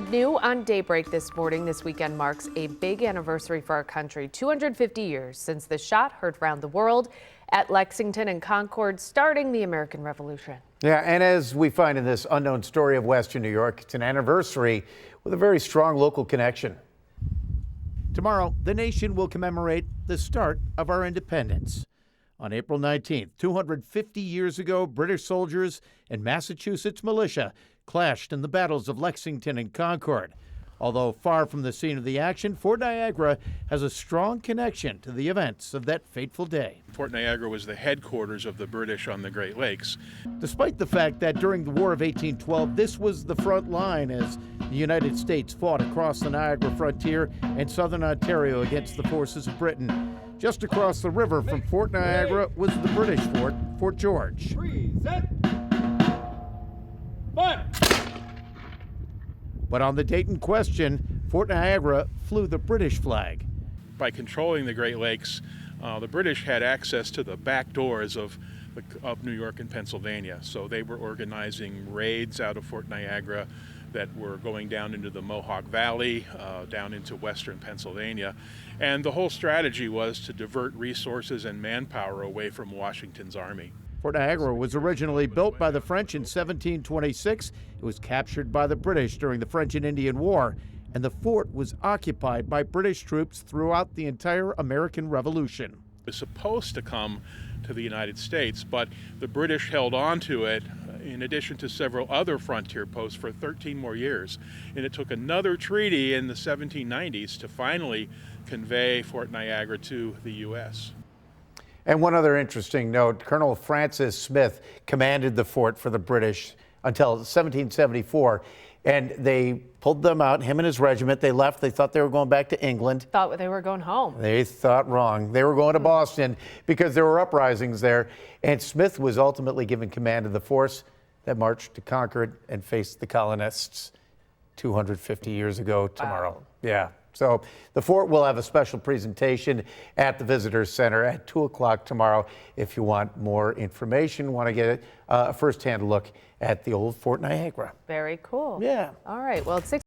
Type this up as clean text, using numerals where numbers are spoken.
New on Daybreak this morning, this weekend marks a big anniversary for our country. 250 years since the shot heard round the world at Lexington and Concord, starting the American Revolution. Yeah, and as we find in this unknown story of Western New York, it's an anniversary with a very strong local connection. Tomorrow, the nation will commemorate the start of our independence. On April 19th, 250 years ago, British soldiers and Massachusetts militia clashed in the battles of Lexington and Concord. Although far from the scene of the action, Fort Niagara has a strong connection to the events of that fateful day. Fort Niagara was the headquarters of the British on the Great Lakes. Despite the fact that during the War of 1812, this was the front line as the United States fought across the Niagara frontier in southern Ontario against the forces of Britain. Just across the river from Fort Niagara was the British fort, Fort George. But on the date in question, Fort Niagara flew the British flag. By controlling the Great Lakes, the British had access to the back doors of New York and Pennsylvania. So they were organizing raids out of Fort Niagara that were going down into the Mohawk Valley, down into western Pennsylvania. And the whole strategy was to divert resources and manpower away from Washington's army. Fort Niagara was originally built by the French in 1726. It was captured by the British during the French and Indian War, and the fort was occupied by British troops throughout the entire American Revolution. It was supposed to come to the United States, but the British held on to it in addition to several other frontier posts for 13 more years. And it took another treaty in the 1790s to finally convey Fort Niagara to the U.S. And one other interesting note, Colonel Francis Smith commanded the fort for the British until 1774, and they pulled them out, him and his regiment. They left. They thought they were going back to England. Thought they were going home. They thought wrong. They were going to Boston because there were uprisings there, and Smith was ultimately given command of the force that marched to Concord and faced the colonists 250 years ago tomorrow. Wow. Yeah. So the fort will have a special presentation at the Visitors Center at 2 o'clock tomorrow. If you want more information, want to get a first-hand look at the old Fort Niagara. Very cool. Yeah. All right. Well, it's 6